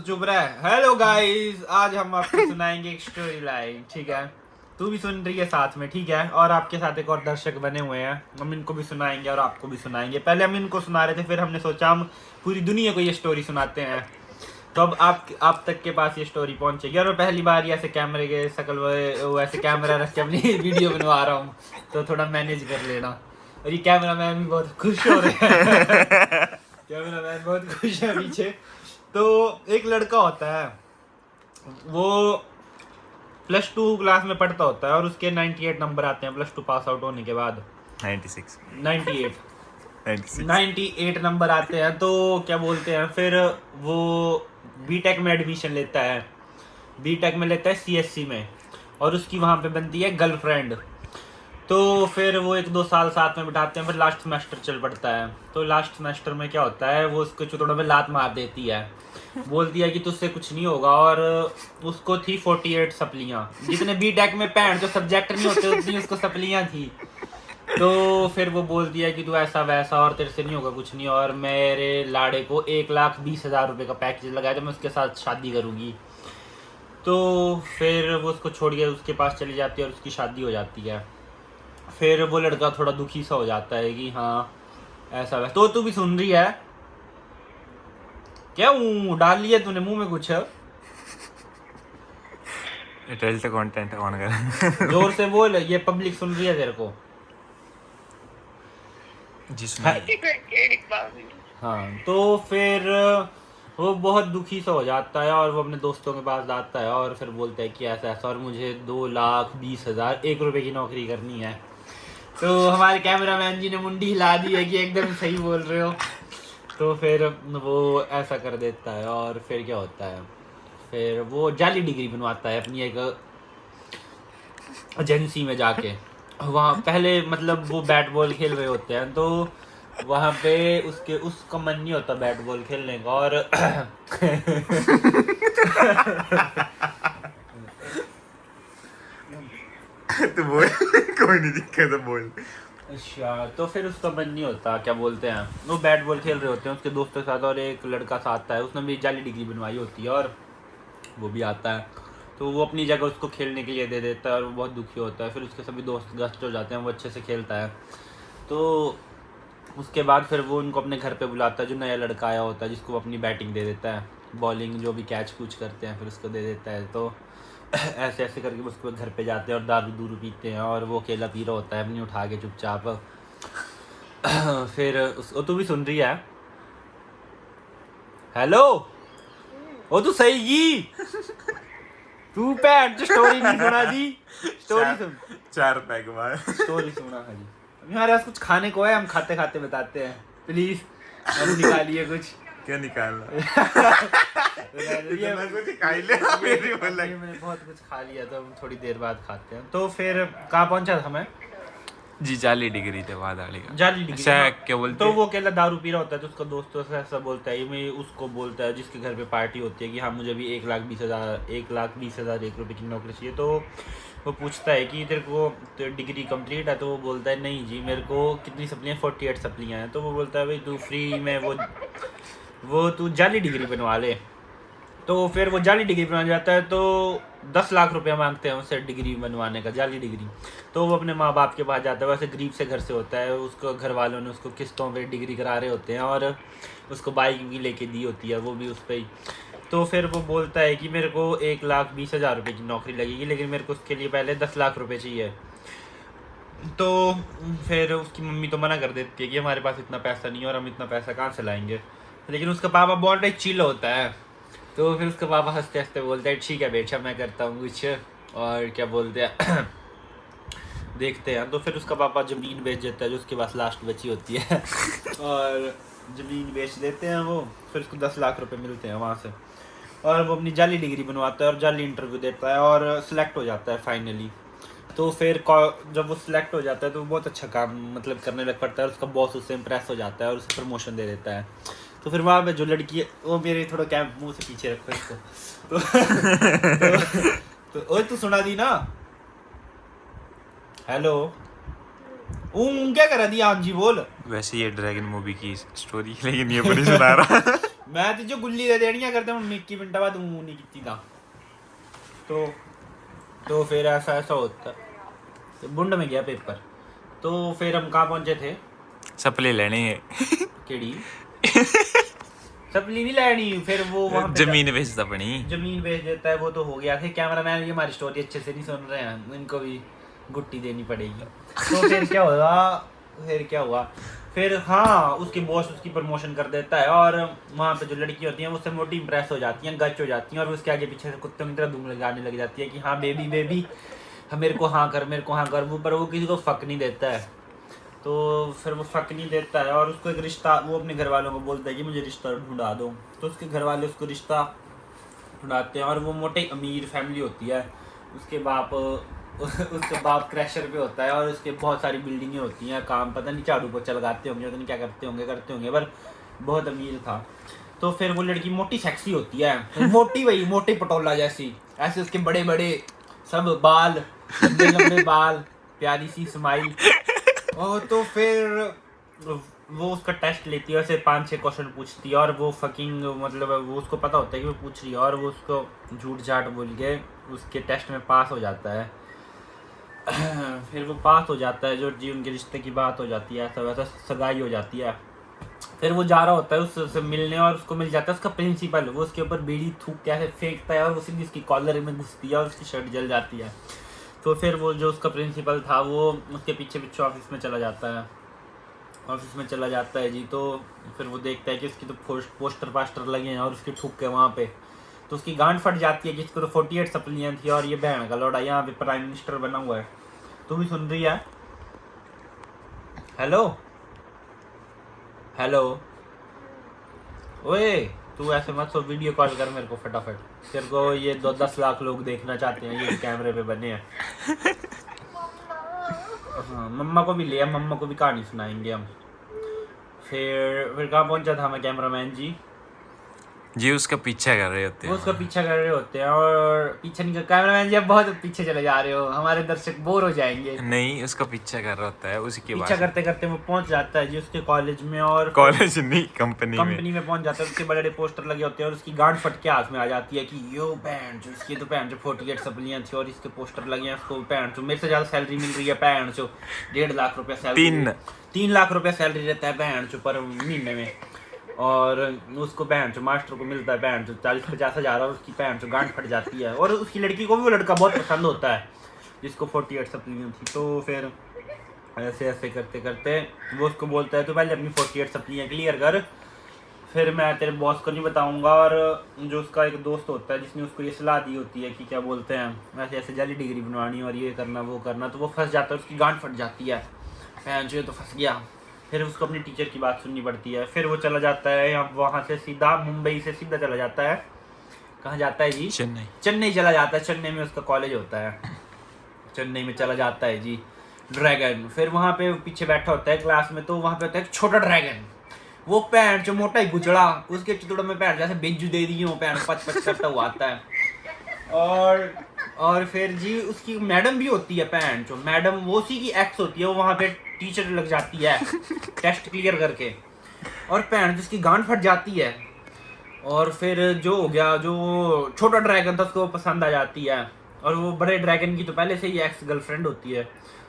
चुप रहा है। हेलो गाइस, आज हम आपको सुनाएंगे एक स्टोरी लाइन, ठीक है। तू भी सुन रही है साथ में, ठीक है। और आपके साथ एक और दर्शक बने हुए हैं, हम इनको भी सुनाएंगे और आपको भी सुनाएंगे। पहले हम इनको सुना रहे थे, फिर हमने सोचा हम पूरी दुनिया को ये स्टोरी सुनाते हैं। तो अब आप तक के पास ये स्टोरी पहुंचेगी। और मैं पहली बार ही ऐसे कैमरे के शकल वैसे कैमरा रख के अपनी वीडियो बनवा रहा हूँ, तो थोड़ा मैनेज कर लेना। और ये कैमरा मैन भी बहुत खुश हो रहे हैं। कैमरा मैन बहुत खुश है पीछे। तो एक लड़का होता है, वो +2 क्लास में पढ़ता होता है और उसके 98 नंबर आते हैं +2 पास आउट होने के बाद। 98 नंबर आते हैं। तो क्या बोलते हैं, फिर वो बीटेक में एडमिशन लेता है। बीटेक में लेता है सीएससी में, और उसकी वहाँ पे बनती है गर्लफ्रेंड। तो फिर वो 1-2 साल साथ में बिताते हैं। फिर लास्ट सेमेस्टर चल पड़ता है। तो लास्ट सेमेस्टर में क्या होता है, वो उसको चुतड़ों में लात मार देती है, बोलती है कि तुझसे कुछ नहीं होगा। और उसको थी 48 सप्लियाँ, जितने बीटेक में पैंट जो सब्जेक्ट नहीं होते उतनी उसको सप्लियाँ थी। तो फिर वो बोलती है कि तू ऐसा वैसा और तेरे से नहीं होगा कुछ नहीं, और मेरे लाड़े को 1,20,000 रुपये का पैकेज लगाया तो मैं उसके साथ शादी करूँगी। तो फिर वो उसको छोड़ के उसके पास चली जाती है और उसकी शादी हो जाती है। फिर वो लड़का थोड़ा दुखी सा हो जाता है कि हाँ ऐसा वैसा। तो तू भी सुन रही है क्या? डाल लिया तूने मुंह में कुछ? कंटेंट ऑन कर। जोर से बोल, ये पब्लिक सुन रही है तेरे को। जी सुनाइए। हाँ, तो फिर वो बहुत दुखी सा हो जाता है और वो अपने दोस्तों के पास जाता है और फिर बोलता है कि ऐसा ऐसा और मुझे 2,20,000 1 रुपए की नौकरी करनी है। तो हमारे कैमरामैन जी ने मुंडी हिला दी है कि एकदम सही बोल रहे हो। तो फिर वो ऐसा कर देता है और फिर क्या होता है, फिर वो जाली डिग्री बनवाता है अपनी एक एजेंसी में जाके। वहाँ पहले मतलब वो बैट बॉल खेल रहे होते हैं, तो वहाँ पे उसका मन नहीं होता बैट बॉल खेलने का। और तो बोल। कोई नहीं दिक्कत है, बोल। अच्छा, तो फिर उसका मन नहीं होता, क्या बोलते हैं, वो बैट बॉल खेल रहे होते हैं उसके दोस्तों के साथ, और एक लड़का साथ आता है, उसने भी जाली डिग्री बनवाई होती है और वो भी आता है। तो वो अपनी जगह उसको खेलने के लिए दे देता है और वो बहुत दुखी होता है। फिर उसके सभी दोस्त गस्ट हो जाते हैं, वो अच्छे से खेलता है। तो उसके बाद फिर वो उनको अपने घर पे बुलाता है, जो नया लड़का आया होता है जिसको वो अपनी बैटिंग दे देता है, बॉलिंग जो भी कैच कूच करते हैं फिर उसको दे देता है। तो ऐसे ऐसे करके उसके घर पे जाते हैं और दारू दूरू पीते हैं, और वो अकेला पी रहा होता है अपनी उठा के चुपचाप। फिर तू भी सुन रही है? हेलो, वो तू सही की तू पैंट जो स्टोरी नहीं सुना दी। स्टोरी सुन, 4 पैक मार। स्टोरी सुना। हाँ जी, हमारे पास कुछ खाने को है, हम खाते खाते बताते हैं, प्लीज अब निकालिए कुछ। क्या निकालना? ये मैंने बहुत कुछ खा लिया, तो हम थोड़ी देर बाद खाते हैं। तो फिर कहाँ पहुंचा था मैं? जी जाली डिग्री थे वादाली का। जाली डिग्री। अच्छा, क्या बोलते? तो वो अकेला दारू पी रहा होता है, तो उसका दोस्तों से ऐसा बोलता है, मैं उसको बोलता है जिसके घर पे पार्टी होती है कि हाँ मुझे भी 1,20,000 1 रुपए की नौकरी चाहिए। तो वो पूछता है कि तेरे को डिग्री कंप्लीट है? तो वो बोलता है नहीं जी, मेरे को कितनी सप्लियाँ 48 सप्लियाँ हैं। तो वो बोलता है भाई तू फ्री में वो तू जाली डिग्री बनवा ले। तो फिर वो जाली डिग्री बनवा जाता है, तो 10 लाख रुपया मांगते हैं उससे डिग्री बनवाने का, जाली डिग्री। तो वो अपने माँ बाप के पास जाता है, वैसे गरीब से घर से होता है, उसको घर वालों ने उसको किस्तों पे डिग्री करा रहे होते हैं, और उसको बाइक भी लेके दी होती है, वो भी उस पर ही। तो फिर वो बोलता है कि मेरे को 1,20,000 रुपये की नौकरी लगेगी, लेकिन मेरे को उसके लिए पहले 10 लाख रुपये चाहिए। तो फिर उसकी मम्मी तो मना कर देती है कि हमारे पास इतना पैसा नहीं है और हम इतना पैसा कहाँ से लाएंगे। लेकिन उसका पापा बहुत ही चिल होता है। तो फिर उसका पापा हंसते हंसते बोलता है ठीक है बेटा, मैं करता हूँ कुछ, और क्या बोलते हैं देखते हैं। तो फिर उसका पापा ज़मीन बेच देता है जो उसके पास लास्ट बची होती है और ज़मीन बेच देते हैं वो। फिर उसको 10 लाख रुपए मिलते हैं वहाँ से, और वो अपनी जाली डिग्री बनवाता है और जाली इंटरव्यू देता है और सिलेक्ट हो जाता है फाइनली। तो फिर जब वो सिलेक्ट हो जाता है तो वो बहुत अच्छा काम मतलब करने लग पड़ता है, और उसका बॉस उससे इम्प्रेस हो जाता है और उसे प्रमोशन दे देता है। तो फिर वहाँ पे जो लड़की है, वो मेरे थोड़ा कैंप मुंह से पीछे रखो इसको। तो ओए तू सुना दी ना? हेलो, क्या करा दी? हाँ जी बोल। वैसे ये ड्रैगन मूवी की स्टोरी, लेकिन ये नहीं सुना रहा। मैं तो जो गुल्ली दे देनी करते हूँ 21 मिनट बाद मुँह नहीं की था तो फिर ऐसा होता तो बुंड में गया पेपर। तो फिर हम कहाँ पहुंचे थे? सप्ली लेनी है केड़ी सप्ली नहीं लेनी। फिर वो वहाँ पे जमीन बेचता पड़ी जमीन बेच देता है वो तो हो गया। फिर कैमरा मैन भी हमारी स्टोरी अच्छे से नहीं सुन रहे हैं, इनको भी गुट्टी देनी पड़ेगी। तो फिर क्या हुआ फिर हाँ उसके बॉस उसकी प्रमोशन कर देता है और वहाँ पे जो लड़की होती हैं उससे मोटी इंप्रेस हो जाती हैं, गच हो जाती हैं और उसके आगे पीछे से कुत्तों की तरह धूम लगाने लग जाती है कि हाँ बेबी मेरे को हाँ कर वो, पर वो किसी को फक नहीं देता है। तो फिर वो फक नहीं देता है और उसको एक रिश्ता, वो अपने घर वालों को बोलता है कि मुझे रिश्ता ढूंढा दो। तो उसके घर वाले उसको रिश्ता ढूंढाते हैं और वो मोटे अमीर फैमिली होती है। उसके बाप क्रैशर पे होता है और उसके बहुत सारी बिल्डिंगें होती हैं, काम पता नहीं झाड़ू पोछा लगाते होंगे, पता नहीं क्या करते होंगे पर बहुत अमीर था। तो फिर वो लड़की मोटी सेक्सी होती है, मोटी पटोला जैसी, ऐसे उसके बड़े बड़े सब बाल, लंबे बाल, प्यारी सी स्माइल। और तो फिर वो उसका टेस्ट लेती है, उसे 5-6 क्वेश्चन पूछती है और वो फकिंग मतलब वो उसको पता होता है कि वो पूछ रही है और वो उसको झूठ झाट बोल के उसके टेस्ट में पास हो जाता है। फिर वो पास हो जाता है, जो जी उनके रिश्ते की बात हो जाती है, ऐसा वैसा सगाई हो जाती है। फिर वो जा रहा होता है उससे मिलने और उसको मिल जाता है उसका प्रिंसिपल। वो उसके ऊपर बीड़ी थूक के ऐसे फेंकता है और वो सीधी उसकी कॉलर में घुसती है और उसकी शर्ट जल जाती है। तो फिर वो जो उसका प्रिंसिपल था वो उसके पीछे ऑफिस में चला जाता है जी। तो फिर वो देखता है कि उसकी तो पोस्टर लगे हैं और उसकी ठुक है वहाँ पे। तो उसकी गांड फट जाती है कि इसको तो 48 सप्लियाँ थी और ये बहन का लौड़ा यहाँ पे प्राइम मिनिस्टर बना हुआ है। तू भी सुन रही है? हेलो ओए तू ऐसे मत सो, वीडियो कॉल कर मेरे को फटाफट। तेरे को ये 10 लाख लोग देखना चाहते हैं, ये कैमरे पे बने हैं। हाँ मम्मा को भी ले, मम्मा को भी कहानी सुनाएंगे हम। फिर कहाँ पहुंचा था मैं कैमरामैन जी? जी उसका पीछा कर रहे होते हैं, वो उसका पीछा कर रहे होते हैं और पीछे नहीं, कैमरामैन जी आप बहुत पीछे चले जा रहे हो, हमारे दर्शक बोर हो जाएंगे। नहीं उसका पीछा कर रहा होता है, उसी के पीछा करते करते वो पहुंच जाता है जी उसके कॉलेज में और कॉलेज नहीं कंपनी में पहुंच जाता है। उसके बड़े बड़े पोस्टर लगे होते हैं और उसकी गांड फट के हाथ में आ जाती है कि यो पैंट जो इसकी तो पैंट जो 48 सप्लियां थी और इसके पोस्टर लगे हैं, उसको पैंट जो मेरे से ज्यादा सैलरी मिल रही है, पैंट जो 1.5 लाख रुपया सैलरी, 3 लाख रुपया सैलरी रहता है पैंट जो पर महीने में। और उसको पैंट जो मास्टर को मिलता है पैंट जो 40-50 हज़ार और उसकी पैंट जो गांड फट जाती है। और उसकी लड़की को भी वो लड़का बहुत पसंद होता है जिसको 48 सप्लियां थी। तो फिर ऐसे करते करते वो उसको बोलता है तो पहले अपनी 48 सप्लियां क्लियर कर, फिर मैं तेरे बॉस को नहीं बताऊंगा। और जो उसका एक दोस्त होता है जिसने उसको ये सलाह दी होती है कि क्या बोलते हैं ऐसे जाली डिग्री बनवानी और ये करना वो करना, तो वो फंस जाता है, उसकी गांड फट जाती है, पैंट जो तो फंस गया। फिर उसको अपनी टीचर की बात सुननी पड़ती है। फिर वो चला जाता है वहाँ से सीधा मुंबई से सीधा चला जाता है, कहाँ जाता है जी? चेन्नई चला जाता है। चेन्नई में उसका कॉलेज होता है, चेन्नई में चला जाता है जी ड्रैगन। फिर वहाँ पे पीछे बैठा होता है क्लास में, तो वहाँ पे होता है एक छोटा ड्रैगन, वो पैंट जो मोटा ही गुचड़ा, उसके चितड़ों में पैंट जैसे बेंजू दे दी हो, पैंट पच करता हुआ आता है। और फिर जी उसकी मैडम भी होती है पैंट जो मैडम, वो उसी की एक्स होती है, वो वहाँ पे टीचर लग जाती है टेस्ट क्लियर करके, और पैंट जिसकी गांड फट जाती है। और फिर जो हो गया, जो छोटा ड्रैगन था उसको पसंद आ जाती है और वो बड़े ड्रैगन की तो पहले से ही एक्स गर्लफ्रेंड होती है।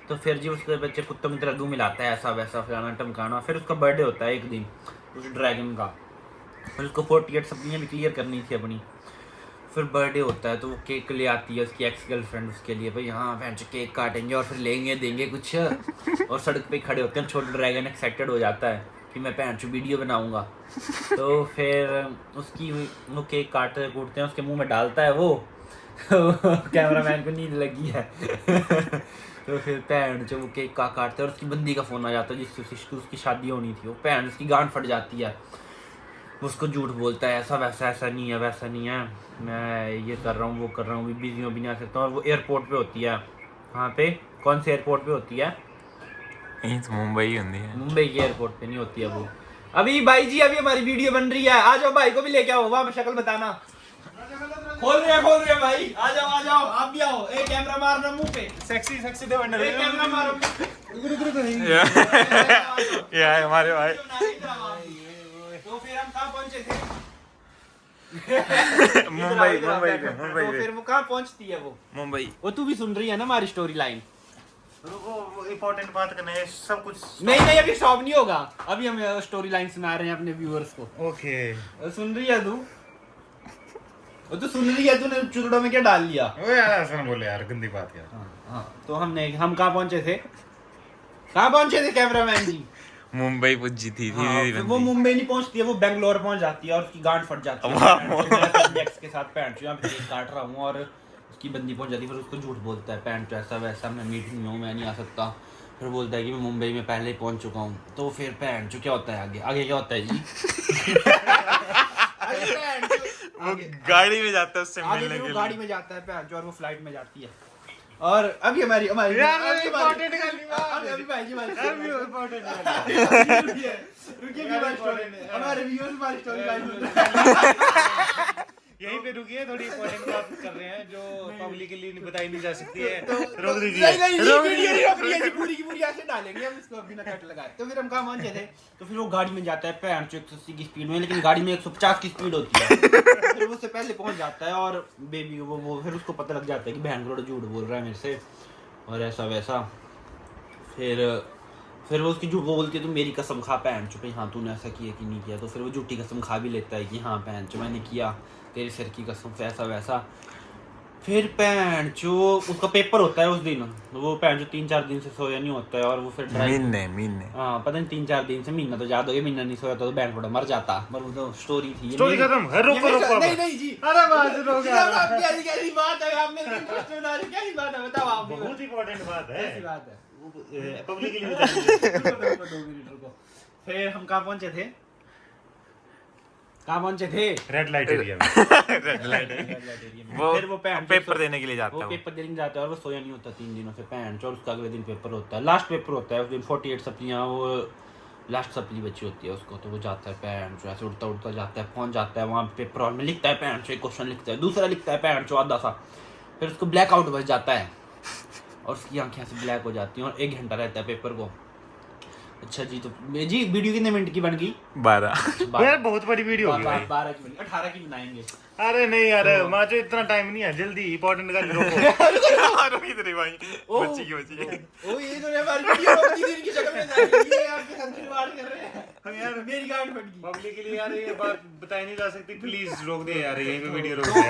तो फिर जी उसके बच्चे कुत्तों की तरह दूँ मिलाता है, ऐसा वैसा फलाना टमकाना। फिर उसका बर्थडे होता है एक दिन उस ड्रैगन का, फिर उसको 48 सप्लियाँ भी क्लियर करनी थी अपनी। फिर बर्थडे होता है तो वो केक ले आती है उसकी एक्स गर्लफ्रेंड उसके लिए, भाई हाँ बहन केक काटेंगे और फिर लेंगे देंगे कुछ। और सड़क पे खड़े होते हैं, छोटा ड्रैगन एक्साइटेड हो जाता है कि मैं पैंट वीडियो बनाऊंगा। तो फिर उसकी वो केक काटते कूटते हैं, उसके मुंह में डालता है वो कैमरामैन को नींद लगी है। तो फिर पैंट जो वो केक काटते हैं और उसकी बंदी का फ़ोन आ जाता है जिससे उसकी शादी होनी थी। वो पैंट उसकी गांड फट जाती है, उसको झूठ बोलता है ऐसा वैसा, ऐसा नहीं है वैसा नहीं है, मैं ये कर रहा हूँ वो कर रहा हूँ, बिजी हूँ भी नहीं आ सकता। और वो एयरपोर्ट पे होती है, कहाँ पे, कौन से एयरपोर्ट पे होती है? तो मुंबई होती है, मुंबई के एयरपोर्ट पे नहीं होती है वो। अभी भाई जी अभी हमारी वीडियो बन रही है, आ जाओ भाई को भी लेके आओ, वहाँ पे शक्ल बताना। खोल रहे हैं भाई, आ जाओ आप भी आओ। एक कैमरा मारना मुंह पे, सेक्सी दे बंडल, एक कैमरा मारो। ये है हमारे भाई। तो फिर हम कहाँ पहुंचे थे? मुंबई तो फिर वो कहाँ पहुंचती है मुंबई। वो तू भी सुन रही है ना हमारी स्टोरी लाइन? रुको, इम्पोर्टेंट बात करना है, सब कुछ। नहीं अभी स्टॉप नहीं होगा, अभी हम स्टोरी लाइन सुना रहे हैं अपने व्यूअर्स को। ओके। सुन रही है तू? वो तो सुन रही है, तूने चुटड़ों में क्या डाल लिया? ओ यार ऐसा ना बोले यार, गंदी बात यार। हाँ तो हम कहाँ पहुंचे थे? कैमरामैन जी? मुंबई पुज्जी थी हाँ, धीरे फिर वो मुंबई नहीं पहुंचती है, वो बेंगलोर पहुंच जाती है और उसकी गांड फट जाती है। एक्स के साथ पैंट यहाँ पे केक काट रहा हूँ और उसकी बंदी पहुंच जाती है, फिर उसको झूठ बोलता है पैंट ऐसा वैसा, मैं मीटिंग में हूँ, मैं नहीं आ सकता। फिर बोलता है कि मैं मुंबई में पहले ही पहुंच चुका हूँ। तो फिर पैंट जो क्या होता है आगे क्या होता है जी? वो गाड़ी में जाता है उससे आगे मिलने फिर के वो लिए। गाड़ी में जाता है पैंट और वो फ्लाइट में जाती है। और अभी हमारी यार, अभी important गाली बात। अभी भाई जी हमारी अभी important रुकिए हमारे व्यूअर्स हमारी स्टोरी लाइन यहीं पे रुकिए, थोड़ी इम्पोर्टेंट बात कर रहे हैं जो पब्लिक के लिए बताई नहीं जा सकती है। रोक नहीं दीजिए। ये वीडियो नहीं रोक रही है जी, पूरी की पूरी ऐसे डालेंगे हम इसको, बिना कट लगाए। तो फिर हम कहाँ पहुंचे थे? तो फिर वो गाड़ी में जाता है पैंट 180 की स्पीड में, लेकिन गाड़ी में 150 की स्पीड होती है। फिर वो उससे पहले पहुंच जाता है और बेबी वो फिर उसको पता लग जाता है कि बहन करोड़ झूठ बोल रहा है मेरे से और ऐसा वैसा। फिर वो उसकी झूठ बोलती है, तो मेरी कसम खा पैंट चुप, हाँ तूने ऐसा किया कि नहीं किया। तो फिर वो झूठी कसम खा भी लेता है कि हाँ पैंट चुप मैंने किया, तेरे सिर की कसम से ऐसा वैसा। फिर पैंट जो उसका पेपर होता है उस दिन, वो पैंट जो 3-4 दिन से सोया नहीं होता है और वो फिर मीन ने हाँ पता नहीं 3-4 दिन से, महीना तो ज्यादा हो गया, महीना नहीं सोया तो बैंक मर जाता। पर वो तो स्टोरी थी। स्टोरी खत्म है, रुको नहीं जी, अरे बात रोक यार। कैसी बात है, आप मेरे इंटरेस्ट बना रहे, कैसी बात है बताओ आप। बहुत इंपॉर्टेंट बात है, कैसी बात है? पब्लिक के लिए बताइए। रुको 2 मिनट रुको। फिर हम कहाँ पहुंचे थे? रेड लाइट एरिया में। वो फिर वो पेपर देने के लिए जाता वो है। पेपर देने जाता है और वो सोया नहीं होता 3 दिनों से पैंट, और उसका अगले दिन पेपर होता है, लास्ट पेपर होता है उस दिन। 48 सप्लियाँ, वो लास्ट सप्ली बची होती है उसको। तो वो जाता है पैंट जो ऐसे उड़ता जाता है, पहुंच जाता है वहाँ पेपर हॉल में, लिखता है पैंट जो एक क्वेश्चन लिखता है, दूसरा लिखता है पैंट जो आधा सा। फिर उसको ब्लैक आउट बच जाता है और उसकी आंखें ऐसे ब्लैक हो जाती हैं और 1 घंटा रहता है पेपर को। अच्छा जी, तो जी वीडियो कितने मिनट की बन गई? 12। यार बहुत बड़ी वीडियो होगी भाई। 12 की बनी, 18 की बनाएंगे। अरे नहीं यार, माचो इतना टाइम नहीं है, जल्दी इंपॉर्टेंट का रोको। रुकी तेरी भाई ओ बच्ची की बच्ची। ओ ये तो हमारी वीडियो रोक दी, इनकी शक्ल में जा रही है, ये आपके साथ खिलवाड़ कर रहे हैं। यार मेरी गांड फट गई। पब्लिक के लिए यार ये बात बताई नहीं जा सकती, प्लीज रोक दे यार, यहीं पे वीडियो रोक दे।